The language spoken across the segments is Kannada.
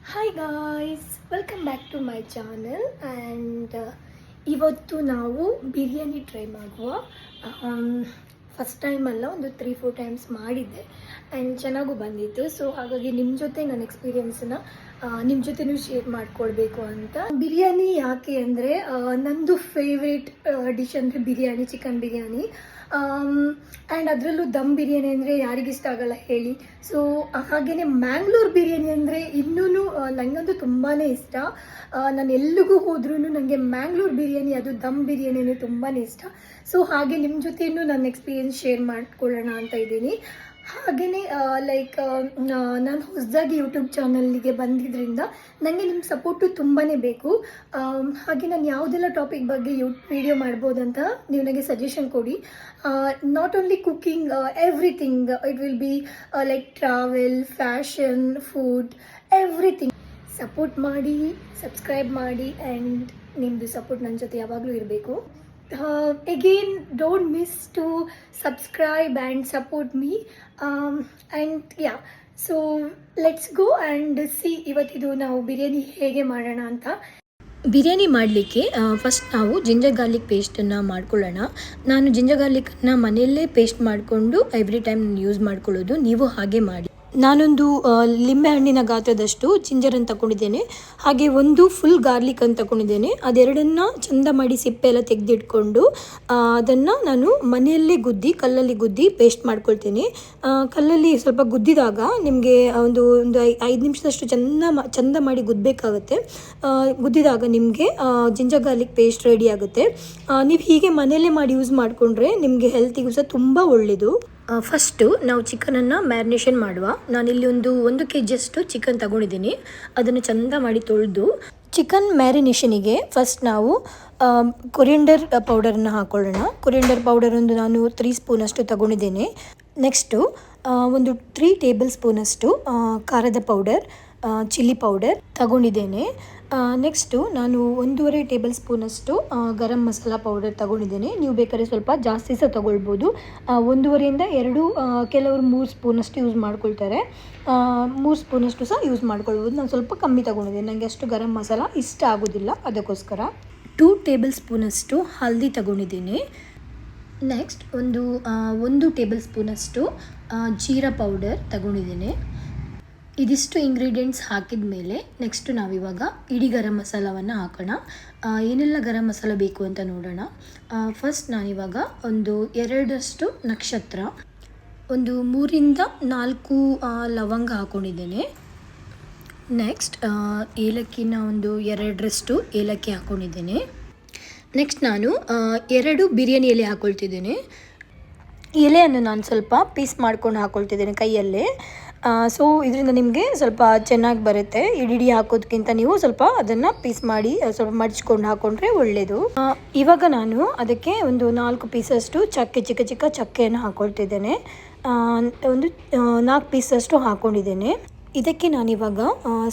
Hi guys, welcome back to my channel. And ಇವತ್ತು ನಾವು ಬಿರಿಯಾನಿ ಟ್ರೈ ಮಾಡುವ. ಫಸ್ಟ್ ಟೈಮ್ ಅಲ್ಲ, ಒಂದು 3-4 ಟೈಮ್ಸ್ ಮಾಡಿದ್ದೆ ಆ್ಯಂಡ್ ಚೆನ್ನಾಗೂ ಬಂದಿತ್ತು. ಸೊ ಹಾಗಾಗಿ ನಿಮ್ಮ ಜೊತೆ ನನ್ನ ಎಕ್ಸ್ಪೀರಿಯನ್ಸನ್ನ ನಿಮ್ಮ ಜೊತೆನೂ ಶೇರ್ ಮಾಡ್ಕೊಳ್ಬೇಕು ಅಂತ. ಬಿರಿಯಾನಿ ಯಾಕೆ ಅಂದರೆ ನಂದು ಫೇವ್ರೇಟ್ ಡಿಶ್ ಅಂದರೆ ಬಿರಿಯಾನಿ, ಚಿಕನ್ ಬಿರಿಯಾನಿ. ಆ್ಯಂಡ್ ಅದರಲ್ಲೂ ದಮ್ ಬಿರಿಯಾನಿ ಅಂದರೆ ಯಾರಿಗಿಷ್ಟ ಆಗಲ್ಲ ಹೇಳಿ. ಸೊ ಹಾಗೆಯೇ ಮ್ಯಾಂಗ್ಳೂರ್ ಬಿರಿಯಾನಿ ಅಂದರೆ ಇನ್ನೂ ನನಗಂತೂ ತುಂಬಾ ಇಷ್ಟ. ನಾನು ಎಲ್ಲಿಗೂ ಹೋದ್ರೂ ನನಗೆ ಮ್ಯಾಂಗ್ಳೂರ್ ಬಿರಿಯಾನಿ, ಅದು ದಮ್ ಬಿರಿಯಾನಿ ತುಂಬಾ ಇಷ್ಟ. ಸೊ ಹಾಗೆ ನಿಮ್ಮ ಜೊತೆಯೂ ನನ್ನ ಎಕ್ಸ್ಪೀರಿಯನ್ಸ್ ಶೇರ್ ಮಾಡ್ಕೊಳ್ಳೋಣ ಅಂತ ಇದ್ದೀನಿ. ಹಾಗೆಯೇ ನಾನು ಹೊಸದಾಗಿ ಯೂಟ್ಯೂಬ್ ಚಾನಲ್ಗೆ ಬಂದಿದ್ದರಿಂದ ನನಗೆ ನಿಮ್ಮ ಸಪೋರ್ಟು ತುಂಬಾ ಬೇಕು. ಹಾಗೆ ನಾನು ಯಾವುದೆಲ್ಲ ಟಾಪಿಕ್ ಬಗ್ಗೆ ವಿಡಿಯೋ ಮಾಡ್ಬೋದಂತ ನೀವು ನನಗೆ ಸಜೆಷನ್ ಕೊಡಿ. Not only cooking, everything. It will be like travel, fashion, food, everything. Support ಮಾಡಿ, ಸಬ್ಸ್ಕ್ರೈಬ್ ಮಾಡಿ, ಆ್ಯಂಡ್ ನಿಮ್ಮದು ಸಪೋರ್ಟ್ ನನ್ನ ಜೊತೆ ಯಾವಾಗಲೂ ಇರಬೇಕು. Again, don't miss to subscribe and support me. And yeah, so let's go and see ಇವತ್ತಿದು ನಾವು ಬಿರಿಯಾನಿ ಹೇಗೆ ಮಾಡೋಣ ಅಂತ. ಬಿರಿಯಾನಿ ಮಾಡಲಿಕ್ಕೆ ಫಸ್ಟ್ ನಾವು ಜಿಂಜರ್ ಗಾರ್ಲಿಕ್ ಪೇಸ್ಟನ್ನು ಮಾಡ್ಕೊಳ್ಳೋಣ. ನಾನು ಜಿಂಜರ್ ಗಾರ್ಲಿಕನ್ನು ಮನೆಯಲ್ಲೇ ಪೇಸ್ಟ್ ಮಾಡಿಕೊಂಡು ಎವ್ರಿ ಟೈಮ್ ಯೂಸ್ ಮಾಡ್ಕೊಳ್ಳೋದು. ನೀವು ಹಾಗೆ ಮಾಡಿ. ನಾನೊಂದು ಲಿಂಬೆಹಣ್ಣಿನ ಗಾತ್ರದಷ್ಟು ಜಿಂಜರನ್ನು ತಗೊಂಡಿದ್ದೇನೆ. ಹಾಗೆ ಒಂದು ಫುಲ್ ಗಾರ್ಲಿಕ್ ಅಂತ ತಗೊಂಡಿದ್ದೇನೆ. ಅದೆರಡನ್ನು ಚಂದ ಮಾಡಿ ಸಿಪ್ಪೆ ಎಲ್ಲ ತೆಗೆದಿಟ್ಕೊಂಡು ಅದನ್ನು ನಾನು ಮನೆಯಲ್ಲೇ ಕಲ್ಲಲ್ಲಿ ಗುದ್ದಿ ಪೇಸ್ಟ್ ಮಾಡ್ಕೊಳ್ತೇನೆ. ಕಲ್ಲಲ್ಲಿ ಸ್ವಲ್ಪ ಗುದ್ದಿದಾಗ ನಿಮಗೆ ಒಂದು 5 ನಿಮಿಷದಷ್ಟು ಚಂದ ಮಾಡಿ ಗುದ್ದಬೇಕಾಗುತ್ತೆ. ಗುದ್ದಿದಾಗ ನಿಮಗೆ ಜಿಂಜರ್ ಗಾರ್ಲಿಕ್ ಪೇಸ್ಟ್ ರೆಡಿ ಆಗುತ್ತೆ. ನೀವು ಹೀಗೆ ಮನೆಯಲ್ಲೇ ಮಾಡಿ ಯೂಸ್ ಮಾಡಿಕೊಂಡ್ರೆ ನಿಮಗೆ ಹೆಲ್ತಿಗೂ ಸಹ ತುಂಬ ಒಳ್ಳೆಯದು. ಫಸ್ಟು ನಾವು ಚಿಕನನ್ನು ಮ್ಯಾರಿನೇಷನ್ ಮಾಡುವ. ನಾನಿಲ್ಲಿ ಒಂದು kg ಚಿಕನ್ ತಗೊಂಡಿದ್ದೀನಿ. ಅದನ್ನು ಚಂದ ಮಾಡಿ ತೊಳೆದು ಚಿಕನ್ ಮ್ಯಾರಿನೇಷನಿಗೆ ಫಸ್ಟ್ ನಾವು ಕೊರಿಯಂಡರ್ ಪೌಡರನ್ನು ಹಾಕ್ಕೊಳ್ಳೋಣ. ಕೊರಿಯಂಡರ್ ಪೌಡರ್ ನಾನು 3 ಸ್ಪೂನಷ್ಟು ತಗೊಂಡಿದ್ದೇನೆ. ನೆಕ್ಸ್ಟು ಒಂದು 3 ಟೇಬಲ್ ಸ್ಪೂನಷ್ಟು ಖಾರದ ಪೌಡರ್, ಚಿಲ್ಲಿ ಪೌಡರ್ ತಗೊಂಡಿದ್ದೇನೆ. ನೆಕ್ಸ್ಟು ನಾನು 1.5 ಟೇಬಲ್ ಸ್ಪೂನಷ್ಟು ಗರಂ ಮಸಾಲ ಪೌಡರ್ ತಗೊಂಡಿದ್ದೇನೆ. ನೀವು ಬೇಕಾದ್ರೆ ಸ್ವಲ್ಪ ಜಾಸ್ತಿ ಸಹ ತೊಗೊಳ್ಬೋದು. 1.5ರಿಂದ 2, ಕೆಲವರು 3 ಸ್ಪೂನಷ್ಟು ಯೂಸ್ ಮಾಡ್ಕೊಳ್ತಾರೆ. 3 ಸ್ಪೂನಷ್ಟು ಸಹ ಯೂಸ್ ಮಾಡ್ಕೊಳ್ಬೋದು. ನಾನು ಸ್ವಲ್ಪ ಕಮ್ಮಿ ತಗೊಂಡಿದ್ದೇನೆ, ನನಗೆ ಅಷ್ಟು ಗರಂ ಮಸಾಲ ಇಷ್ಟ ಆಗೋದಿಲ್ಲ, ಅದಕ್ಕೋಸ್ಕರ. 2 ಟೇಬಲ್ ಸ್ಪೂನಷ್ಟು ಹಲ್ದಿ ತಗೊಂಡಿದ್ದೀನಿ. ನೆಕ್ಸ್ಟ್ ಒಂದು ಟೇಬಲ್ ಸ್ಪೂನಷ್ಟು ಜೀರಾ ಪೌಡರ್ ತಗೊಂಡಿದ್ದೀನಿ. ಇದಿಷ್ಟು ಇಂಗ್ರೀಡಿಯೆಂಟ್ಸ್ ಹಾಕಿದ ಮೇಲೆ ನೆಕ್ಸ್ಟು ನಾವಿವಾಗ ಇಡೀ ಗರಂ ಮಸಾಲವನ್ನು ಹಾಕೋಣ. ಏನೆಲ್ಲ ಗರಂ ಮಸಾಲ ಬೇಕು ಅಂತ ನೋಡೋಣ. ಫಸ್ಟ್ ನಾನಿವಾಗ ಒಂದು 2 ನಕ್ಷತ್ರ, ಒಂದು 3ರಿಂದ 4 ಲವಂಗ ಹಾಕ್ಕೊಂಡಿದ್ದೇನೆ. ನೆಕ್ಸ್ಟ್ ಏಲಕ್ಕಿನ ಒಂದು 2 ಏಲಕ್ಕಿ ಹಾಕ್ಕೊಂಡಿದ್ದೇನೆ. ನೆಕ್ಸ್ಟ್ ನಾನು 2 ಬಿರಿಯಾನಿ ಎಲೆ ಹಾಕ್ಕೊಳ್ತಿದ್ದೇನೆ. ಎಲೆಯನ್ನು ನಾನು ಸ್ವಲ್ಪ ಪೀಸ್ ಮಾಡ್ಕೊಂಡು ಹಾಕ್ಕೊಳ್ತಿದ್ದೇನೆ ಕೈಯಲ್ಲೇ. ಸೊ ಇದರಿಂದ ನಿಮಗೆ ಸ್ವಲ್ಪ ಚೆನ್ನಾಗಿ ಬರುತ್ತೆ. ಇಡೀ ಹಾಕೋದಕ್ಕಿಂತ ನೀವು ಸ್ವಲ್ಪ ಅದನ್ನು ಪೀಸ್ ಮಾಡಿ ಸ್ವಲ್ಪ ಮಡ್ಚ್ಕೊಂಡು ಹಾಕ್ಕೊಂಡ್ರೆ ಒಳ್ಳೆಯದು. ಇವಾಗ ನಾನು ಅದಕ್ಕೆ ಒಂದು 4 ಪೀಸಷ್ಟು ಚಿಕ್ಕ ಚಿಕ್ಕ ಚಕ್ಕೆಯನ್ನು ಹಾಕ್ಕೊಳ್ತಿದ್ದೇನೆ. ಒಂದು 4 ಪೀಸಷ್ಟು ಹಾಕ್ಕೊಂಡಿದ್ದೇನೆ. ಇದಕ್ಕೆ ನಾನಿವಾಗ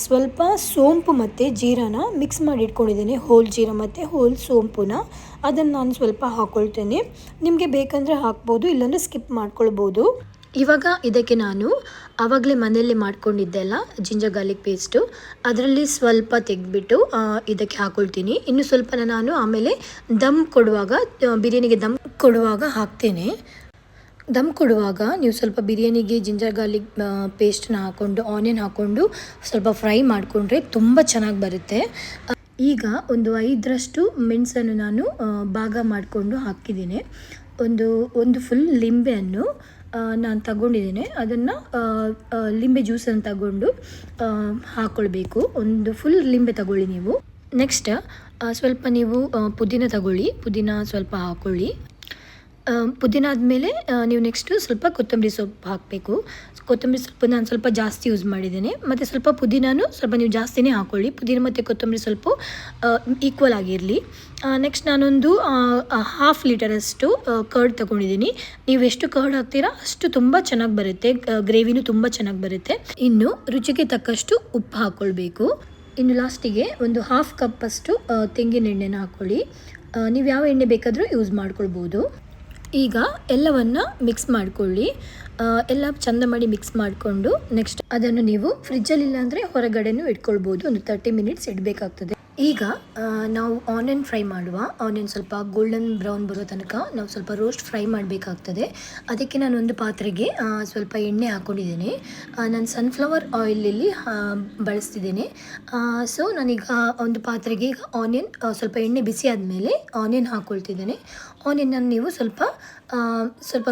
ಸ್ವಲ್ಪ ಸೋಂಪು ಮತ್ತು ಜೀರಾನ ಮಿಕ್ಸ್ ಮಾಡಿ ಇಟ್ಕೊಂಡಿದ್ದೇನೆ. ಹೋಲ್ ಜೀರಾ ಮತ್ತು ಹೋಲ್ ಸೋಂಪುನ ಅದನ್ನು ನಾನು ಸ್ವಲ್ಪ ಹಾಕ್ಕೊಳ್ತೇನೆ. ನಿಮಗೆ ಬೇಕಂದರೆ ಹಾಕ್ಬೋದು, ಇಲ್ಲಾಂದರೆ ಸ್ಕಿಪ್ ಮಾಡ್ಕೊಳ್ಬೋದು. ಇವಾಗ ಇದಕ್ಕೆ ನಾನು ಆವಾಗಲೇ ಮನೆಯಲ್ಲೇ ಮಾಡ್ಕೊಂಡಿದ್ದೆಲ್ಲ ಜಿಂಜರ್ ಗಾರ್ಲಿಕ್ ಪೇಸ್ಟು ಅದರಲ್ಲಿ ಸ್ವಲ್ಪ ತೆಗೆದ್ಬಿಟ್ಟು ಇದಕ್ಕೆ ಹಾಕ್ಕೊಳ್ತೀನಿ. ಇನ್ನು ಸ್ವಲ್ಪ ನಾನು ಆಮೇಲೆ ಬಿರಿಯಾನಿಗೆ ದಮ್ ಕೊಡುವಾಗ ಹಾಕ್ತೇನೆ. ದಮ್ ಕೊಡುವಾಗ ನೀವು ಸ್ವಲ್ಪ ಬಿರಿಯಾನಿಗೆ ಜಿಂಜರ್ ಗಾರ್ಲಿಕ್ ಪೇಸ್ಟನ್ನ ಹಾಕ್ಕೊಂಡು, ಆನಿಯನ್ ಹಾಕ್ಕೊಂಡು ಸ್ವಲ್ಪ ಫ್ರೈ ಮಾಡಿಕೊಂಡ್ರೆ ತುಂಬ ಚೆನ್ನಾಗಿ ಬರುತ್ತೆ. ಈಗ ಒಂದು 5 ಮೆಣಸನ್ನು ನಾನು ಭಾಗ ಮಾಡಿಕೊಂಡು ಹಾಕಿದ್ದೀನಿ. ಒಂದು ಫುಲ್ ಲಿಂಬೆಯನ್ನು ನಾನು ತಗೊಂಡಿದ್ದೇನೆ. ಅದನ್ನು ಲಿಂಬೆ ಜ್ಯೂಸನ್ನು ತಗೊಂಡು ಹಾಕ್ಕೊಳ್ಬೇಕು. ಒಂದು ಫುಲ್ ಲಿಂಬೆ ತಗೊಳ್ಳಿ ನೀವು. ನೆಕ್ಸ್ಟ್ ಸ್ವಲ್ಪ ನೀವು ಪುದೀನ ತಗೊಳ್ಳಿ, ಪುದೀನ ಸ್ವಲ್ಪ ಹಾಕ್ಕೊಳ್ಳಿ. ಪುದೀನ ಆದಮೇಲೆ ನೀವು ನೆಕ್ಸ್ಟು ಸ್ವಲ್ಪ ಕೊತ್ತಂಬರಿ ಸೊಪ್ಪು ಹಾಕಬೇಕು. ಕೊತ್ತಂಬರಿ ಸೊಪ್ಪು ನಾನು ಸ್ವಲ್ಪ ಜಾಸ್ತಿ ಯೂಸ್ ಮಾಡಿದ್ದೇನೆ. ಮತ್ತು ಸ್ವಲ್ಪ ಪುದೀನೂ ಸ್ವಲ್ಪ ನೀವು ಜಾಸ್ತಿನೇ ಹಾಕ್ಕೊಳ್ಳಿ. ಪುದೀನ ಮತ್ತು ಕೊತ್ತಂಬರಿ ಸ್ವಲ್ಪ ಈಕ್ವಲ್ ಆಗಿರಲಿ. ನೆಕ್ಸ್ಟ್ ನಾನೊಂದು 1/2 ಲೀಟರಷ್ಟು ಕರ್ಡ್ ತೊಗೊಂಡಿದ್ದೀನಿ. ನೀವು ಎಷ್ಟು ಕರ್ಡ್ ಹಾಕ್ತೀರಾ ಅಷ್ಟು ತುಂಬ ಚೆನ್ನಾಗಿ ಬರುತ್ತೆ, ಗ್ರೇವಿನೂ ತುಂಬ ಚೆನ್ನಾಗಿ ಬರುತ್ತೆ. ಇನ್ನು ರುಚಿಗೆ ತಕ್ಕಷ್ಟು ಉಪ್ಪು ಹಾಕ್ಕೊಳ್ಬೇಕು. ಇನ್ನು ಲಾಸ್ಟಿಗೆ ಒಂದು 1/2 ಕಪ್ಪಷ್ಟು ತೆಂಗಿನ ಎಣ್ಣೆನ ಹಾಕ್ಕೊಳ್ಳಿ. ನೀವು ಯಾವ ಎಣ್ಣೆ ಬೇಕಾದರೂ ಯೂಸ್ ಮಾಡ್ಕೊಳ್ಬೋದು. ಈಗ ಎಲ್ಲವನ್ನು ಮಿಕ್ಸ್ ಮಾಡಿಕೊಳ್ಳಿ. ಎಲ್ಲ ಚಂದ ಮಾಡಿ ಮಿಕ್ಸ್ ಮಾಡಿಕೊಂಡು ನೆಕ್ಸ್ಟ್ ಅದನ್ನು ನೀವು ಫ್ರಿಜ್ಜಲ್ಲಿ ಇಲ್ಲಾಂದರೆ ಹೊರಗಡೆನೂ ಇಟ್ಕೊಳ್ಬೋದು. ಒಂದು 30 ಮಿನಿಟ್ಸ್ ಇಡಬೇಕಾಗ್ತದೆ. ಈಗ ನಾವು ಆನಿಯನ್ ಫ್ರೈ ಮಾಡುವ. ಆನಿಯನ್ ಸ್ವಲ್ಪ ಗೋಲ್ಡನ್ ಬ್ರೌನ್ ಬರೋ ತನಕ ನಾವು ಸ್ವಲ್ಪ ರೋಸ್ಟ್ ಫ್ರೈ ಮಾಡಬೇಕಾಗ್ತದೆ. ಅದಕ್ಕೆ ನಾನು ಒಂದು ಪಾತ್ರೆಗೆ ಸ್ವಲ್ಪ ಎಣ್ಣೆ ಹಾಕ್ಕೊಂಡಿದ್ದೇನೆ. ನಾನು ಸನ್ಫ್ಲವರ್ ಆಯಿಲಲ್ಲಿ ಬಳಸ್ತಿದ್ದೇನೆ. ಸೊ ನಾನೀಗ ಒಂದು ಪಾತ್ರೆಗೆ ಈಗ ಆನಿಯನ್ ಸ್ವಲ್ಪ ಎಣ್ಣೆ ಬಿಸಿ ಆದಮೇಲೆ ಆನಿಯನ್ ಹಾಕ್ಕೊಳ್ತಿದ್ದೇನೆ. ಆನಿಯನ್ನನ್ನು ನೀವು ಸ್ವಲ್ಪ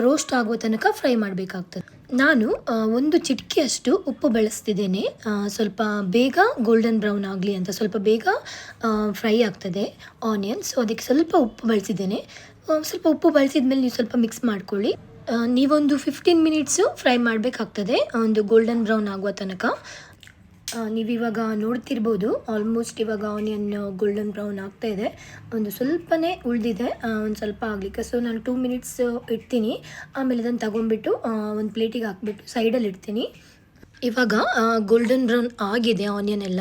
ರೋಸ್ಟ್ ಆಗುವ ತನಕ ಫ್ರೈ ಮಾಡಬೇಕಾಗ್ತದೆ. ನಾನು ಒಂದು ಚಿಟಿಕೆಯಷ್ಟು ಉಪ್ಪು ಬಳಸ್ತಿದ್ದೇನೆ. ಸ್ವಲ್ಪ ಬೇಗ ಗೋಲ್ಡನ್ ಬ್ರೌನ್ ಆಗಲಿ ಅಂತ, ಸ್ವಲ್ಪ ಬೇಗ ಫ್ರೈ ಆಗ್ತದೆ ಆನಿಯನ್. ಸೊ ಅದಕ್ಕೆ ಸ್ವಲ್ಪ ಉಪ್ಪು ಬಳಸಿದ್ದೇನೆ. ಸ್ವಲ್ಪ ಉಪ್ಪು ಬಳಸಿದ ಮೇಲೆ ನೀವು ಸ್ವಲ್ಪ ಮಿಕ್ಸ್ ಮಾಡ್ಕೊಳ್ಳಿ. ನೀವೊಂದು 15 ಮಿನಿಟ್ಸು ಫ್ರೈ ಮಾಡಬೇಕಾಗ್ತದೆ, ಒಂದು ಗೋಲ್ಡನ್ ಬ್ರೌನ್ ಆಗುವ ತನಕ. ನೀವಿವಾಗ ನೋಡ್ತಿರ್ಬೋದು ಆಲ್ಮೋಸ್ಟ್ ಇವಾಗ ಆನಿಯನ್ ಗೋಲ್ಡನ್ ಬ್ರೌನ್ ಆಗ್ತಾ ಇದೆ. ಒಂದು ಸ್ವಲ್ಪನೇ ಉಳಿದಿದೆ ಒಂದು ಸ್ವಲ್ಪ ಆಗಲಿಕ್ಕೆ. ಸೊ ನಾನು 2 ಮಿನಿಟ್ಸ್ ಇಡ್ತೀನಿ. ಆಮೇಲೆ ಅದನ್ನು ತಗೊಂಡ್ಬಿಟ್ಟು ಒಂದು ಪ್ಲೇಟಿಗೆ ಹಾಕ್ಬಿಟ್ಟು ಸೈಡಲ್ಲಿ ಇಡ್ತೀನಿ. ಇವಾಗ ಗೋಲ್ಡನ್ ಬ್ರೌನ್ ಆಗಿದೆ ಆನಿಯನ್ ಎಲ್ಲ.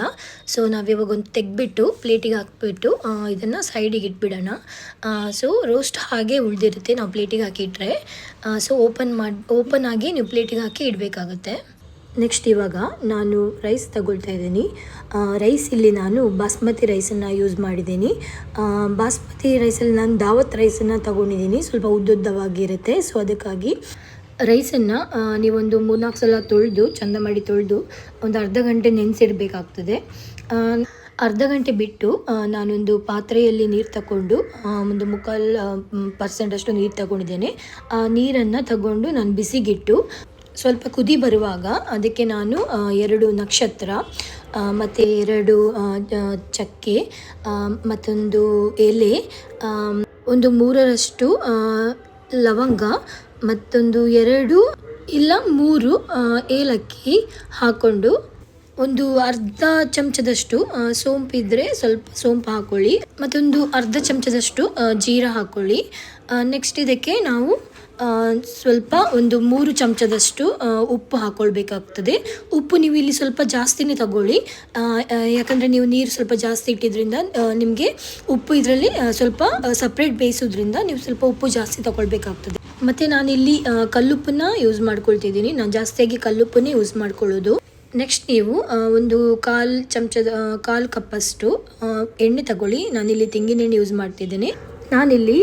ಸೊ ನಾವಿವಾಗ ಒಂದು ತೆಗೆದ್ಬಿಟ್ಟು ಪ್ಲೇಟಿಗೆ ಹಾಕ್ಬಿಟ್ಟು ಇದನ್ನು ಸೈಡಿಗೆ ಇಟ್ಬಿಡೋಣ. ಸೊ ರೋಸ್ಟ್ ಹಾಗೆ ಉಳಿದಿರುತ್ತೆ ನಾವು ಪ್ಲೇಟಿಗೆ ಹಾಕಿಟ್ರೆ. ಸೊ ಓಪನ್ ಆಗಿ ನೀವು ಪ್ಲೇಟಿಗೆ ಹಾಕಿ ಇಡಬೇಕಾಗುತ್ತೆ. ನೆಕ್ಸ್ಟ್ ಇವಾಗ ನಾನು ರೈಸ್ ತಗೊಳ್ತಾ ಇದ್ದೀನಿ. ರೈಸ್ ಇಲ್ಲಿ ನಾನು ಬಾಸ್ಮತಿ ರೈಸನ್ನು ಯೂಸ್ ಮಾಡಿದ್ದೀನಿ. ಬಾಸ್ಮತಿ ರೈಸಲ್ಲಿ ನಾನು ದಾವತ್ ರೈಸನ್ನು ತಗೊಂಡಿದ್ದೀನಿ. ಸ್ವಲ್ಪ ಉದ್ದುದ್ದವಾಗಿರುತ್ತೆ. ಸೊ ಅದಕ್ಕಾಗಿ ರೈಸನ್ನು ನೀವೊಂದು 3-4 ಸಲ ತೊಳೆದು ಚಂದ ಮಾಡಿ ತೊಳೆದು ಒಂದು ಅರ್ಧ ಗಂಟೆ ನೆನೆಸಿಡಬೇಕಾಗ್ತದೆ. ಅರ್ಧ ಗಂಟೆ ಬಿಟ್ಟು ನಾನೊಂದು ಪಾತ್ರೆಯಲ್ಲಿ ನೀರು ತಗೊಂಡು ಒಂದು 3/4% ಅಷ್ಟು ನೀರು ತಗೊಂಡಿದ್ದೇನೆ. ಆ ನೀರನ್ನು ತಗೊಂಡು ನಾನು ಬಿಸಿಗಿಟ್ಟು ಸ್ವಲ್ಪ ಕುದಿ ಬರುವಾಗ ಅದಕ್ಕೆ ನಾನು 2 ನಕ್ಷತ್ರ ಮತ್ತು 2 ಚಕ್ಕೆ, ಮತ್ತೊಂದು ಎಲೆ, ಒಂದು 3ರಷ್ಟು ಲವಂಗ, ಮತ್ತೊಂದು 2 ಇಲ್ಲ 3 ಏಲಕ್ಕಿ ಹಾಕ್ಕೊಂಡು ಒಂದು ಅರ್ಧ ಚಮಚದಷ್ಟು ಸೋಂಪಿದ್ರೆ ಸ್ವಲ್ಪ ಸೋಂಪು ಹಾಕ್ಕೊಳ್ಳಿ. ಮತ್ತೊಂದು ಅರ್ಧ ಚಮಚದಷ್ಟು ಜೀರಾ ಹಾಕ್ಕೊಳ್ಳಿ. ನೆಕ್ಸ್ಟ್ ಇದಕ್ಕೆ ನಾವು ಸ್ವಲ್ಪ ಒಂದು 3 ಚಮಚದಷ್ಟು ಉಪ್ಪು ಹಾಕ್ಕೊಳ್ಬೇಕಾಗ್ತದೆ. ಉಪ್ಪು ನೀವು ಇಲ್ಲಿ ಸ್ವಲ್ಪ ಜಾಸ್ತಿನೇ ತಗೊಳ್ಳಿ, ಯಾಕಂದರೆ ನೀವು ನೀರು ಸ್ವಲ್ಪ ಜಾಸ್ತಿ ಇಟ್ಟಿದ್ರಿಂದ ನಿಮಗೆ ಉಪ್ಪು ಇದರಲ್ಲಿ ಸ್ವಲ್ಪ ಸಪ್ರೇಟ್ ಬೇಯಿಸೋದ್ರಿಂದ ನೀವು ಸ್ವಲ್ಪ ಉಪ್ಪು ಜಾಸ್ತಿ ತಗೊಳ್ಬೇಕಾಗ್ತದೆ. ಮತ್ತು ನಾನಿಲ್ಲಿ ಕಲ್ಲುಪ್ಪನ್ನ ಯೂಸ್ ಮಾಡ್ಕೊಳ್ತಿದ್ದೀನಿ. ನಾನು ಜಾಸ್ತಿಯಾಗಿ ಕಲ್ಲುಪ್ಪನ್ನೇ ಯೂಸ್ ಮಾಡ್ಕೊಳ್ಳೋದು. ನೆಕ್ಸ್ಟ್ ನೀವು ಒಂದು 1/4 ಕಪ್ಪಷ್ಟು ಎಣ್ಣೆ ತಗೊಳ್ಳಿ. ನಾನಿಲ್ಲಿ ತೆಂಗಿನ ಎಣ್ಣೆ ಯೂಸ್ ಮಾಡ್ತಿದ್ದೇನೆ. ನಾನಿಲ್ಲಿ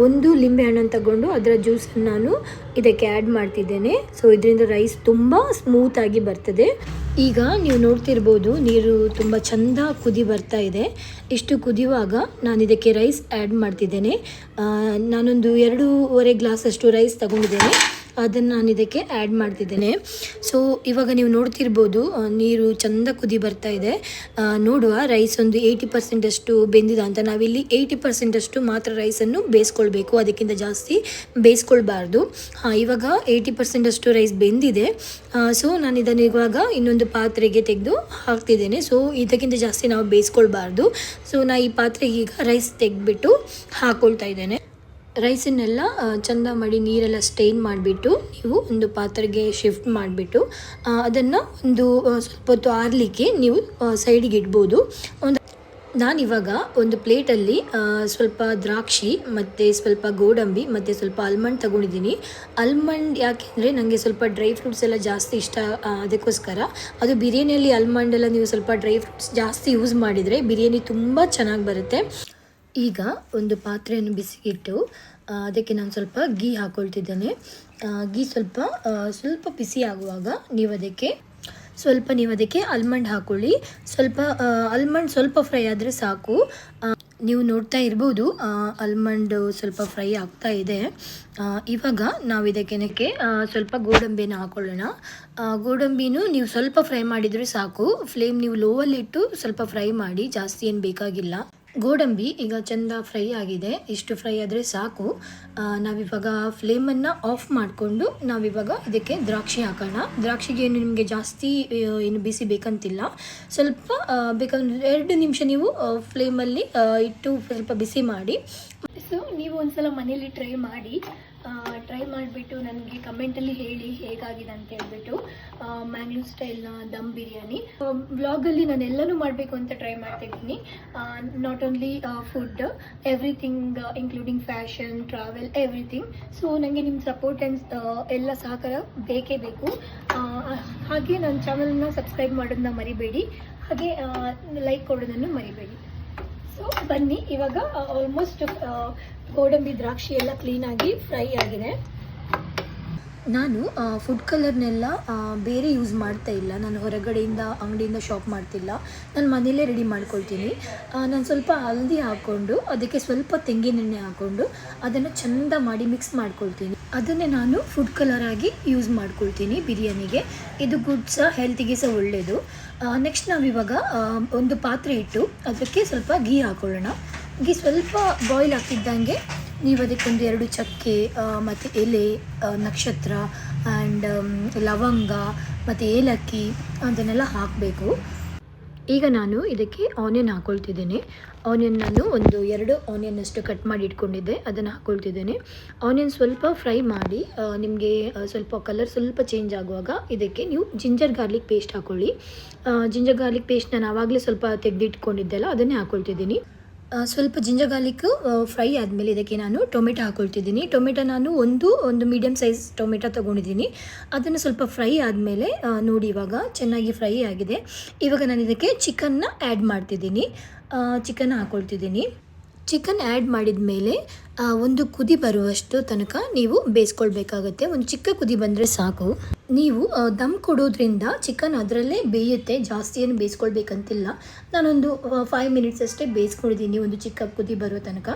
ಒಂದು ಲಿಂಬೆ ಹಣ್ಣನ್ನು ತಗೊಂಡು ಅದರ ಜ್ಯೂಸನ್ನು ನಾನು ಇದಕ್ಕೆ ಆ್ಯಡ್ ಮಾಡ್ತಿದ್ದೇನೆ. ಸೊ ಇದರಿಂದ ರೈಸ್ ತುಂಬ ಸ್ಮೂತಾಗಿ ಬರ್ತದೆ. ಈಗ ನೀವು ನೋಡ್ತಿರ್ಬೋದು ನೀರು ತುಂಬ ಚೆಂದ ಕುದಿ ಬರ್ತಾ ಇದೆ. ಇಷ್ಟು ಕುದಿಯುವಾಗ ನಾನು ಇದಕ್ಕೆ ರೈಸ್ ಆ್ಯಡ್ ಮಾಡ್ತಿದ್ದೇನೆ. ನಾನೊಂದು 2.5 ಗ್ಲಾಸಷ್ಟು ರೈಸ್ ತಗೊಂಡಿದ್ದೇನೆ. ಅದನ್ನು ನಾನು ಇದಕ್ಕೆ ಆ್ಯಡ್ ಮಾಡ್ತಿದ್ದೇನೆ. ಸೊ ಇವಾಗ ನೀವು ನೋಡ್ತಿರ್ಬೋದು ನೀರು ಚೆಂದ ಕುದಿ ಬರ್ತಾ ಇದೆ. ನೋಡುವ ರೈಸ್ ಒಂದು 80% ಅಷ್ಟು ಬೆಂದಿದೆ ಅಂತ. ನಾವಿಲ್ಲಿ 80% ಅಷ್ಟು ಮಾತ್ರ ರೈಸನ್ನು ಬೇಯಿಸ್ಕೊಳ್ಬೇಕು, ಅದಕ್ಕಿಂತ ಜಾಸ್ತಿ ಬೇಯಿಸ್ಕೊಳ್ಬಾರ್ದು. ಇವಾಗ 80% ಅಷ್ಟು ರೈಸ್ ಬೆಂದಿದೆ. ಸೊ ನಾನು ಇದನ್ನು ಇವಾಗ ಇನ್ನೊಂದು ಪಾತ್ರೆಗೆ ತೆಗೆದು ಹಾಕ್ತಿದ್ದೇನೆ. ಸೊ ಇದಕ್ಕಿಂತ ಜಾಸ್ತಿ ನಾವು ಬೇಯಿಸ್ಕೊಳ್ಬಾರ್ದು. ಸೊ ನಾನು ಈ ಪಾತ್ರೆಗೆ ಈಗ ರೈಸ್ ತೆಗೆದ್ಬಿಟ್ಟು ಹಾಕ್ಕೊಳ್ತಾ ಇದ್ದೇನೆ. ರೈಸನ್ನೆಲ್ಲ ಚೆಂದ ಮಾಡಿ ನೀರೆಲ್ಲ ಸ್ಟೈನ್ ಮಾಡಿಬಿಟ್ಟು ನೀವು ಒಂದು ಪಾತ್ರೆಗೆ ಶಿಫ್ಟ್ ಮಾಡಿಬಿಟ್ಟು ಅದನ್ನು ಒಂದು ಸ್ವಲ್ಪ ಹೊತ್ತು ಆರಲಿಕ್ಕೆ ನೀವು ಸೈಡಿಗೆ ಇಡ್ಬೋದು. ನಾನಿವಾಗ ಒಂದು ಪ್ಲೇಟಲ್ಲಿ ಸ್ವಲ್ಪ ದ್ರಾಕ್ಷಿ ಮತ್ತು ಸ್ವಲ್ಪ ಗೋಡಂಬಿ ಮತ್ತು ಸ್ವಲ್ಪ ಆಲ್ಮಂಡ್ ತಗೊಂಡಿದ್ದೀನಿ. ಆಲ್ಮಂಡ್ ಯಾಕೆಂದರೆ ನನಗೆ ಸ್ವಲ್ಪ ಡ್ರೈ ಫ್ರೂಟ್ಸ್ ಎಲ್ಲ ಜಾಸ್ತಿ ಇಷ್ಟ, ಅದಕ್ಕೋಸ್ಕರ. ಅದು ಬಿರಿಯಾನಿಯಲ್ಲಿ ಆಲ್ಮಂಡ್ ಎಲ್ಲ ನೀವು ಸ್ವಲ್ಪ ಡ್ರೈ ಫ್ರೂಟ್ಸ್ ಜಾಸ್ತಿ ಯೂಸ್ ಮಾಡಿದರೆ ಬಿರಿಯಾನಿ ತುಂಬ ಚೆನ್ನಾಗಿ ಬರುತ್ತೆ. ಈಗ ಒಂದು ಪಾತ್ರೆಯನ್ನು ಬಿಸಿಗಿಟ್ಟು ಅದಕ್ಕೆ ನಾನು ಸ್ವಲ್ಪ ಗೀ ಹಾಕ್ಕೊಳ್ತಿದ್ದೇನೆ. ಗೀ ಸ್ವಲ್ಪ ಬಿಸಿ ಆಗುವಾಗ ನೀವು ಅದಕ್ಕೆ ಆಲ್ಮಂಡ್ ಹಾಕ್ಕೊಳ್ಳಿ. ಆಲ್ಮಂಡ್ ಸ್ವಲ್ಪ ಫ್ರೈ ಆದರೆ ಸಾಕು. ನೀವು ನೋಡ್ತಾ ಇರ್ಬೋದು ಆಲ್ಮಂಡ್ ಸ್ವಲ್ಪ ಫ್ರೈ ಆಗ್ತಾ ಇದೆ. ಇವಾಗ ನಾವು ಇದಕ್ಕೆ ಸ್ವಲ್ಪ ಗೋಡಂಬಿನ ಹಾಕ್ಕೊಳ್ಳೋಣ. ಗೋಡಂಬಿನೂ ನೀವು ಸ್ವಲ್ಪ ಫ್ರೈ ಮಾಡಿದರೆ ಸಾಕು. ಫ್ಲೇಮ್ ನೀವು ಲೋವಲ್ಲಿಟ್ಟು ಸ್ವಲ್ಪ ಫ್ರೈ ಮಾಡಿ, ಜಾಸ್ತಿ ಏನು ಬೇಕಾಗಿಲ್ಲ. ಗೋಡಂಬಿ ಈಗ ಚೆಂದ ಫ್ರೈ ಆಗಿದೆ. ಇಷ್ಟು ಫ್ರೈ ಆದರೆ ಸಾಕು. ನಾವಿವಾಗ ಫ್ಲೇಮನ್ನು ಆಫ್ ಮಾಡಿಕೊಂಡು ನಾವಿವಾಗ ಇದಕ್ಕೆ ದ್ರಾಕ್ಷಿ ಹಾಕೋಣ. ದ್ರಾಕ್ಷಿಗೆ ಏನು ನಿಮಗೆ ಜಾಸ್ತಿ ಏನು ಬಿಸಿ ಬೇಕಂತಿಲ್ಲ. ಸ್ವಲ್ಪ ಬೇಕಂದ್ರೆ 2 ನಿಮಿಷ ನೀವು ಫ್ಲೇಮಲ್ಲಿ ಇಟ್ಟು ಸ್ವಲ್ಪ ಬಿಸಿ ಮಾಡಿ. ಸೊ ನೀವು ಒಂದ್ಸಲ ಮನೇಲಿ ಟ್ರೈ ಮಾಡಿಬಿಟ್ಟು ನನಗೆ ಕಮೆಂಟಲ್ಲಿ ಹೇಳಿ ಹೇಗಾಗಿದೆ ಅಂತ ಹೇಳ್ಬಿಟ್ಟು. ಬೆಂಗಳೂರು ಸ್ಟೈಲ್ನ ದಮ್ ಬಿರಿಯಾನಿ. ವ್ಲಾಗಲ್ಲಿ ನಾನು ಎಲ್ಲನೂ ಮಾಡಬೇಕು ಅಂತ ಟ್ರೈ ಮಾಡ್ತಾ ಇದ್ದೀನಿ. Not only food, everything including fashion, travel, everything. So ನನಗೆ ನಿಮ್ಮ ಸಪೋರ್ಟ್ ಆ್ಯಂಡ್ ಎಲ್ಲ ಸಹಕಾರ ಬೇಕೇ ಬೇಕು. ಹಾಗೆ ನನ್ನ ಚಾನಲ್ನ ಸಬ್ಸ್ಕ್ರೈಬ್ ಮಾಡೋದನ್ನ ಮರಿಬೇಡಿ, ಹಾಗೆ ಲೈಕ್ ಕೊಡೋದನ್ನು ಮರಿಬೇಡಿ. ಸೊ ಬನ್ನಿ, ಇವಾಗ ಆಲ್ಮೋಸ್ಟ್ ಗೋಡಂಬಿ ದ್ರಾಕ್ಷಿ ಎಲ್ಲ ಕ್ಲೀನಾಗಿ ಫ್ರೈ ಆಗಿದೆ. ನಾನು ಫುಡ್ ಕಲರ್ನೆಲ್ಲ ಬೇರೆ ಯೂಸ್ ಮಾಡ್ತಾ ಇಲ್ಲ. ನಾನು ಹೊರಗಡೆಯಿಂದ ಅಂಗಡಿಯಿಂದ ಶಾಪ್ ಮಾಡ್ತಿಲ್ಲ, ನಾನು ಮನೆಯಲ್ಲೇ ರೆಡಿ ಮಾಡ್ಕೊಳ್ತೀನಿ. ನಾನು ಸ್ವಲ್ಪ ಹಲ್ದಿ ಹಾಕ್ಕೊಂಡು ಅದಕ್ಕೆ ಸ್ವಲ್ಪ ತೆಂಗಿನೆಣ್ಣೆ ಹಾಕ್ಕೊಂಡು ಅದನ್ನು ಚೆಂದ ಮಾಡಿ ಮಿಕ್ಸ್ ಮಾಡ್ಕೊಳ್ತೀನಿ. ಅದನ್ನೇ ನಾನು ಫುಡ್ ಕಲರ್ ಆಗಿ ಯೂಸ್ ಮಾಡ್ಕೊಳ್ತೀನಿ ಬಿರಿಯಾನಿಗೆ. ಇದು ಗುಡ್ ಸಹ, ಹೆಲ್ತಿಗೆ ಸಹ ಒಳ್ಳೆಯದು. ನೆಕ್ಸ್ಟ್ ನಾವಿವಾಗ ಒಂದು ಪಾತ್ರೆ ಇಟ್ಟು ಅದಕ್ಕೆ ಸ್ವಲ್ಪ ಗೀ ಹಾಕ್ಕೊಳ್ಳೋಣ. ಗೀ ಸ್ವಲ್ಪ ಬಾಯ್ಲ್ ಆಗ್ತಿದ್ದಂಗೆ ನೀವು ಅದಕ್ಕೊಂದು 2 ಚಕ್ಕೆ ಮತ್ತು ಎಲೆ, ನಕ್ಷತ್ರ ಆ್ಯಂಡ್ ಲವಂಗ ಮತ್ತು ಏಲಕ್ಕಿ ಅದನ್ನೆಲ್ಲ ಹಾಕಬೇಕು. ಈಗ ನಾನು ಇದಕ್ಕೆ ಆನಿಯನ್ ಹಾಕ್ಕೊಳ್ತಿದ್ದೇನೆ. ಆನಿಯನ್ ನಾನು ಒಂದು 2 ಆನಿಯನ್ನಷ್ಟು ಕಟ್ ಮಾಡಿ ಇಟ್ಕೊಂಡಿದ್ದೆ, ಅದನ್ನು ಹಾಕ್ಕೊಳ್ತಿದ್ದೇನೆ. ಆನಿಯನ್ ಸ್ವಲ್ಪ ಫ್ರೈ ಮಾಡಿ ನಿಮಗೆ ಸ್ವಲ್ಪ ಕಲರ್ ಸ್ವಲ್ಪ ಚೇಂಜ್ ಆಗುವಾಗ ಇದಕ್ಕೆ ನೀವು ಜಿಂಜರ್ ಗಾರ್ಲಿಕ್ ಪೇಸ್ಟ್ ಹಾಕ್ಕೊಳ್ಳಿ. ಜಿಂಜರ್ ಗಾರ್ಲಿಕ್ ಪೇಸ್ಟ್ ನಾನು ಆವಾಗಲೇ ಸ್ವಲ್ಪ ತೆಗೆದಿಟ್ಕೊಂಡಿದ್ದೆಲ್ಲ ಅದನ್ನೇ ಹಾಕ್ಕೊಳ್ತಿದ್ದೀನಿ. ಸ್ವಲ್ಪ ಜಿಂಜರ್ ಗಾರ್ಲಿಕ್ ಫ್ರೈ ಆದಮೇಲೆ ಇದಕ್ಕೆ ನಾನು ಟೊಮೆಟೊ ಹಾಕ್ಕೊಳ್ತಿದ್ದೀನಿ. ಟೊಮೆಟೊ ನಾನು ಒಂದು ಮೀಡಿಯಮ್ ಸೈಜ್ ಟೊಮೆಟೊ ತೊಗೊಂಡಿದ್ದೀನಿ. ಅದನ್ನು ಸ್ವಲ್ಪ ಫ್ರೈ ಆದಮೇಲೆ ನೋಡಿ ಇವಾಗ ಚೆನ್ನಾಗಿ ಫ್ರೈ ಆಗಿದೆ. ಇವಾಗ ನಾನು ಇದಕ್ಕೆ ಚಿಕನ್ನ ಆ್ಯಡ್ ಮಾಡ್ತಿದ್ದೀನಿ. ಚಿಕನ್ ಹಾಕ್ಕೊಳ್ತಿದ್ದೀನಿ. ಚಿಕನ್ ಆ್ಯಡ್ ಮಾಡಿದ ಮೇಲೆ ಒಂದು ಕುದಿ ಬರುವಷ್ಟು ತನಕ ನೀವು ಬೇಯಿಸ್ಕೊಳ್ಬೇಕಾಗತ್ತೆ. ಒಂದು ಚಿಕ್ಕ ಕುದಿ ಬಂದರೆ ಸಾಕು. ನೀವು ದಮ್ ಕೊಡೋದ್ರಿಂದ ಚಿಕನ್ ಅದರಲ್ಲೇ ಬೇಯುತ್ತೆ, ಜಾಸ್ತಿ ಏನು ಬೇಯಿಸ್ಕೊಳ್ಬೇಕಂತಿಲ್ಲ. ನಾನೊಂದು 5 ಮಿನಿಟ್ಸ್ ಅಷ್ಟೇ ಬೇಯಿಸ್ಕೊಂಡಿದ್ದೀನಿ, ಒಂದು ಚಿಕ್ಕ ಕುದಿ ಬರೋ ತನಕ.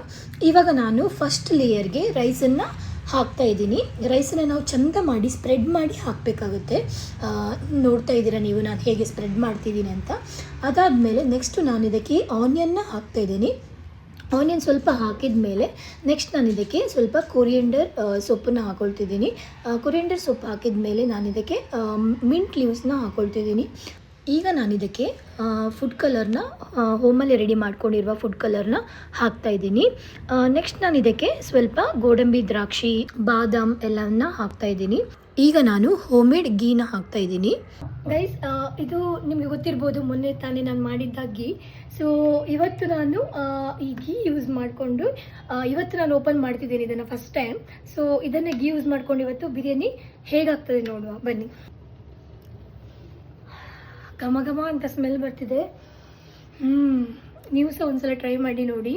ಇವಾಗ ನಾನು ಫಸ್ಟ್ ಲೇಯರ್ಗೆ ರೈಸನ್ನು ಹಾಕ್ತಾ ಇದ್ದೀನಿ. ರೈಸನ್ನು ನಾವು ಚೆಂದ ಮಾಡಿ ಸ್ಪ್ರೆಡ್ ಮಾಡಿ ಹಾಕಬೇಕಾಗುತ್ತೆ. ನೋಡ್ತಾ ಇದ್ದೀರಾ ನೀವು ನಾನು ಹೇಗೆ ಸ್ಪ್ರೆಡ್ ಮಾಡ್ತಿದ್ದೀನಿ ಅಂತ. ಅದಾದಮೇಲೆ ನೆಕ್ಸ್ಟು ನಾನು ಇದಕ್ಕೆ ಆನಿಯನ್ನ ಹಾಕ್ತಾಯಿದ್ದೀನಿ. ಆನಿಯನ್ ಸ್ವಲ್ಪ ಹಾಕಿದ ಮೇಲೆ ನೆಕ್ಸ್ಟ್ ನಾನು ಇದಕ್ಕೆ ಸ್ವಲ್ಪ ಕೊರಿಯಂಡರ್ ಸೊಪ್ಪನ್ನು ಹಾಕ್ಕೊಳ್ತಿದ್ದೀನಿ. ಕೊರಿಯಂಡರ್ ಸೊಪ್ಪು ಹಾಕಿದ ಮೇಲೆ ನಾನು ಇದಕ್ಕೆ ಮಿಂಟ್ ಲೀವ್ಸ್ನ ಹಾಕ್ಕೊಳ್ತಿದ್ದೀನಿ. ಈಗ ನಾನು ಇದಕ್ಕೆ ಫುಡ್ ಕಲರ್ನ ಹೋಮಲ್ಲಿ ರೆಡಿ ಮಾಡ್ಕೊಂಡಿರುವ ಫುಡ್ ಕಲರ್ನ ಹಾಕ್ತಾಯಿದ್ದೀನಿ. ನೆಕ್ಸ್ಟ್ ನಾನು ಇದಕ್ಕೆ ಸ್ವಲ್ಪ ಗೋಡಂಬಿ ದ್ರಾಕ್ಷಿ, ಬಾದಾಮ್ ಎಲ್ಲವನ್ನ ಹಾಕ್ತಾಯಿದ್ದೀನಿ. ಈಗ ನಾನು ಹೋಮ್ ಮೇಡ್ ಗೀನ ಹಾಕ್ತಾಯಿದ್ದೀನಿ. ಗೈಸ್, ಇದು ನಿಮಗೆ ಗೊತ್ತಿರ್ಬೋದು, ಮೊನ್ನೆ ತಾನೇ ನಾನು ಮಾಡಿದ್ದ ಗೀ. ಸೊ ಇವತ್ತು ನಾನು ಈ ಗೀ ಯೂಸ್ ಮಾಡಿಕೊಂಡು ಇವತ್ತು ನಾನು ಓಪನ್ ಮಾಡ್ತಿದ್ದೀನಿ ಇದನ್ನು ಫಸ್ಟ್ ಟೈಮ್. ಸೊ ಇದನ್ನೇ ಗೀ ಯೂಸ್ ಮಾಡ್ಕೊಂಡು ಇವತ್ತು ಬಿರಿಯಾನಿ ಹೇಗಾಗ್ತದೆ ನೋಡುವ ಬನ್ನಿ. ಘಮ ಘಮ ಅಂತ ಸ್ಮೆಲ್ ಬರ್ತಿದೆ. ನೀವು ಸಹ ಒಂದ್ಸಲ ಟ್ರೈ ಮಾಡಿ ನೋಡಿ.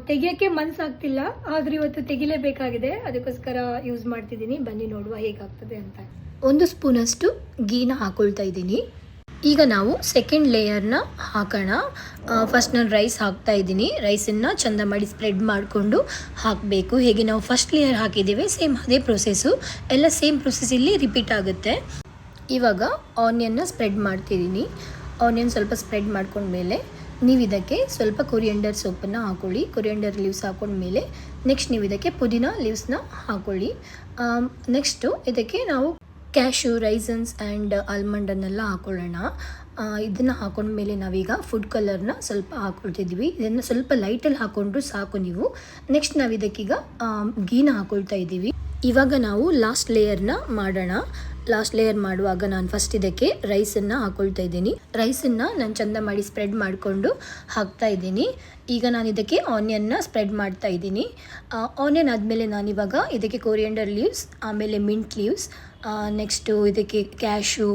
ತೆಗಿಯೋಕ್ಕೆ ಮನಸ್ಸಾಗ್ತಿಲ್ಲ, ಆದರೂ ಇವತ್ತು ತೆಗಿಲೇಬೇಕಾಗಿದೆ, ಅದಕ್ಕೋಸ್ಕರ ಯೂಸ್ ಮಾಡ್ತಿದ್ದೀನಿ. ಬನ್ನಿ ನೋಡುವ ಹೇಗಾಗ್ತದೆ ಅಂತ. 1 ಸ್ಪೂನಷ್ಟು ಗೀನ ಹಾಕ್ಕೊಳ್ತಾ ಇದ್ದೀನಿ. ಈಗ ನಾವು ಸೆಕೆಂಡ್ ಲೇಯರ್ನ ಹಾಕೋಣ. ಫಸ್ಟ್ ನಾನು ರೈಸ್ ಹಾಕ್ತಾ ಇದ್ದೀನಿ. ರೈಸನ್ನು ಚೆಂದ ಮಾಡಿ ಸ್ಪ್ರೆಡ್ ಮಾಡಿಕೊಂಡು ಹಾಕಬೇಕು. ಹೇಗೆ ನಾವು ಫಸ್ಟ್ ಲೇಯರ್ ಹಾಕಿದ್ದೇವೆ ಸೇಮ್ ಅದೇ ಪ್ರೊಸೆಸ್ಸು, ಎಲ್ಲ ಸೇಮ್ ಪ್ರೊಸೆಸ್ ಇಲ್ಲಿ ರಿಪೀಟ್ ಆಗುತ್ತೆ. ಇವಾಗ ಆನಿಯನ್ನ ಸ್ಪ್ರೆಡ್ ಮಾಡ್ತಿದ್ದೀನಿ. ಆನಿಯನ್ ಸ್ವಲ್ಪ ಸ್ಪ್ರೆಡ್ ಮಾಡ್ಕೊಂಡ್ಮೇಲೆ ನೀವು ಇದಕ್ಕೆ ಸ್ವಲ್ಪ ಕೊರಿಯಂಡರ್ ಸೊಪ್ಪನ್ನು ಹಾಕ್ಕೊಳ್ಳಿ. ಕೊರಿಯಂಡರ್ ಲೀವ್ಸ್ ಹಾಕೊಂಡ್ಮೇಲೆ ನೆಕ್ಸ್ಟ್ ನೀವು ಇದಕ್ಕೆ ಪುದೀನ ಲೀವ್ಸ್ನ ಹಾಕ್ಕೊಳ್ಳಿ. ನೆಕ್ಸ್ಟು ಇದಕ್ಕೆ ನಾವು ಕ್ಯಾಶು, ರೈಸನ್ಸ್ ಆ್ಯಂಡ್ ಆಲ್ಮಂಡನ್ನೆಲ್ಲ ಹಾಕ್ಕೊಳ್ಳೋಣ. ಇದನ್ನು ಹಾಕೊಂಡ್ಮೇಲೆ ನಾವೀಗ ಫುಡ್ ಕಲರ್ನ ಸ್ವಲ್ಪ ಹಾಕ್ಕೊಳ್ತಿದ್ವಿ. ಇದನ್ನು ಸ್ವಲ್ಪ ಲೈಟಲ್ಲಿ ಹಾಕ್ಕೊಂಡ್ರು ಸಾಕು ನೀವು. ನೆಕ್ಸ್ಟ್ ನಾವು ಇದಕ್ಕೀಗ ಗೀನ ಹಾಕ್ಕೊಳ್ತಾ ಇದ್ದೀವಿ. ಇವಾಗ ನಾವು ಲಾಸ್ಟ್ ಲೇಯರ್ನ ಮಾಡೋಣ. ಲಾಸ್ಟ್ ಲೇಯರ್ ಮಾಡುವಾಗ ನಾನು ಫಸ್ಟ್ ಇದಕ್ಕೆ ರೈಸನ್ನು ಹಾಕ್ಕೊಳ್ತಾ ಇದ್ದೀನಿ. ರೈಸನ್ನು ನಾನು ಚೆಂದ ಮಾಡಿ ಸ್ಪ್ರೆಡ್ ಮಾಡಿಕೊಂಡು ಹಾಕ್ತಾ ಇದ್ದೀನಿ. ಈಗ ನಾನು ಇದಕ್ಕೆ ಆನಿಯನ್ನ ಸ್ಪ್ರೆಡ್ ಮಾಡ್ತಾ ಇದ್ದೀನಿ. ಆನಿಯನ್ ಆದಮೇಲೆ ನಾನಿವಾಗ ಇದಕ್ಕೆ ಕೊರಿಯಂಡರ್ ಲೀವ್ಸ್, ಆಮೇಲೆ ಮಿಂಟ್ ಲೀವ್ಸ್, ನೆಕ್ಸ್ಟು ಇದಕ್ಕೆ cash,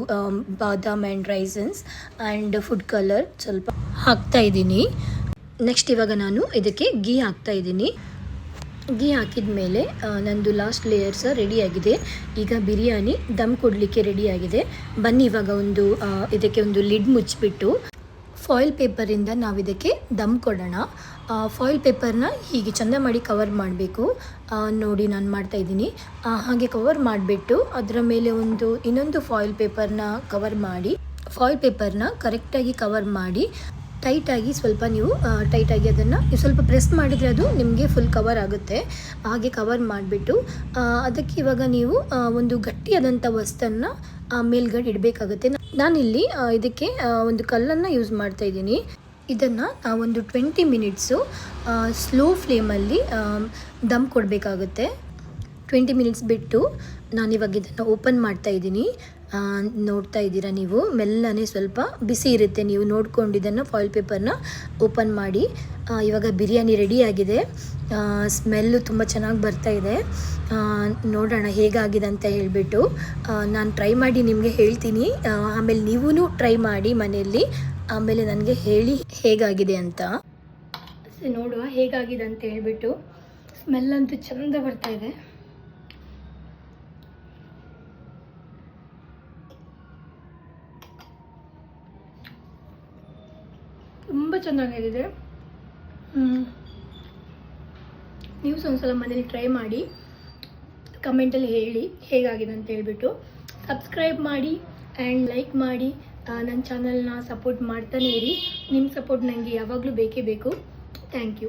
badam and raisins and food colour ಸ್ವಲ್ಪ ಹಾಕ್ತಾ ಇದ್ದೀನಿ. ನೆಕ್ಸ್ಟ್ ಇವಾಗ ನಾನು ಇದಕ್ಕೆ ಗೀ ಹಾಕ್ತಾ ಇದ್ದೀನಿ. ಗೀ ಹಾಕಿದ ಮೇಲೆ ನಂದು ಲಾಸ್ಟ್ ಲೇಯರ್ಸ್ ರೆಡಿಯಾಗಿದೆ. ಈಗ ಬಿರಿಯಾನಿ ದಮ್ ಕೊಡಲಿಕ್ಕೆ ರೆಡಿಯಾಗಿದೆ. ಬನ್ನಿ ಇವಾಗ ಇದಕ್ಕೆ ಒಂದು ಲಿಡ್ ಮುಚ್ಚಿಬಿಟ್ಟು ಫಾಯಿಲ್ ಪೇಪರಿಂದ ನಾವು ಇದಕ್ಕೆ ದಮ್ ಕೊಡೋಣ. ಫಾಯಿಲ್ ಪೇಪರ್ನ ಹೀಗೆ ಚೆಂದ ಮಾಡಿ ಕವರ್ ಮಾಡಬೇಕು. ನೋಡಿ ನಾನು ಮಾಡ್ತಾಯಿದ್ದೀನಿ. ಹಾಗೆ ಕವರ್ ಮಾಡಿಬಿಟ್ಟು ಅದರ ಮೇಲೆ ಇನ್ನೊಂದು ಫಾಯಿಲ್ ಪೇಪರ್ನ ಕವರ್ ಮಾಡಿ, ಫಾಯಿಲ್ ಪೇಪರ್ನ ಕರೆಕ್ಟಾಗಿ ಕವರ್ ಮಾಡಿ ಟೈಟಾಗಿ ಸ್ವಲ್ಪ ನೀವು ಟೈಟಾಗಿ ಅದನ್ನು ಸ್ವಲ್ಪ ಪ್ರೆಸ್ ಮಾಡಿದರೆ ಅದು ನಿಮಗೆ ಫುಲ್ ಕವರ್ ಆಗುತ್ತೆ. ಹಾಗೆ ಕವರ್ ಮಾಡಿಬಿಟ್ಟು ಅದಕ್ಕೆ ಇವಾಗ ನೀವು ಒಂದು ಗಟ್ಟಿಯಾದಂಥ ವಸ್ತನ್ನು ಮೇಲ್ಗಡೆ ಇಡಬೇಕಾಗುತ್ತೆ. ನಾನಿಲ್ಲಿ ಇದಕ್ಕೆ ಒಂದು ಕಲ್ಲನ್ನು ಯೂಸ್ ಮಾಡ್ತಾಯಿದ್ದೀನಿ. ಇದನ್ನು ನಾವೊಂದು 20 ಮಿನಿಟ್ಸು ಸ್ಲೋ ಫ್ಲೇಮಲ್ಲಿ ದಮ್ ಕೊಡಬೇಕಾಗುತ್ತೆ. 20 ಮಿನಿಟ್ಸ್ ಬಿಟ್ಟು ನಾನಿವಾಗ ಇದನ್ನು ಓಪನ್ ಮಾಡ್ತಾಯಿದ್ದೀನಿ. ನೋಡ್ತಾ ಇದ್ದೀರಾ ನೀವು. ಮೆಲ್ಲನೆ ಸ್ವಲ್ಪ ಬಿಸಿ ಇರುತ್ತೆ, ನೀವು ನೋಡ್ಕೊಂಡು ಇದನ್ನು ಫಾಯಿಲ್ ಪೇಪರ್ನ ಓಪನ್ ಮಾಡಿ. ಇವಾಗ ಬಿರಿಯಾನಿ ರೆಡಿಯಾಗಿದೆ. ಸ್ಮೆಲ್ಲು ತುಂಬ ಚೆನ್ನಾಗಿ ಬರ್ತಾ ಇದೆ. ನೋಡೋಣ ಹೇಗಾಗಿದೆ ಅಂತ ಹೇಳಿಬಿಟ್ಟು ನಾನು ಟ್ರೈ ಮಾಡಿ ನಿಮಗೆ ಹೇಳ್ತೀನಿ. ಆಮೇಲೆ ನೀವೂ ಟ್ರೈ ಮಾಡಿ ಮನೆಯಲ್ಲಿ, ಆಮೇಲೆ ನನಗೆ ಹೇಳಿ ಹೇಗಾಗಿದೆ ಅಂತ. ನೋಡುವ ಹೇಗಾಗಿದೆ ಅಂತ ಹೇಳ್ಬಿಟ್ಟು. ಸ್ಮೆಲ್ ಅಂತೂ ಚಂದ ಬರ್ತಾ ಇದೆ. ತುಂಬ ಚೆನ್ನಾಗಿದೆ. ನೀವು ಒಂದ್ಸಲ ಮನೇಲಿ ಟ್ರೈ ಮಾಡಿ ಕಮೆಂಟಲ್ಲಿ ಹೇಳಿ ಹೇಗಾಗಿದೆ ಅಂತ ಹೇಳ್ಬಿಟ್ಟು. ಸಬ್ಸ್ಕ್ರೈಬ್ ಮಾಡಿ ಆ್ಯಂಡ್ ಲೈಕ್ ಮಾಡಿ. ನನ್ನ ಚಾನಲ್ನ ಸಪೋರ್ಟ್ ಮಾಡ್ತಾನೇ ಇರಿ. ನಿಮ್ಮ ಸಪೋರ್ಟ್ ನನಗೆ ಯಾವಾಗಲೂ ಬೇಕೇ ಬೇಕು. Thank you.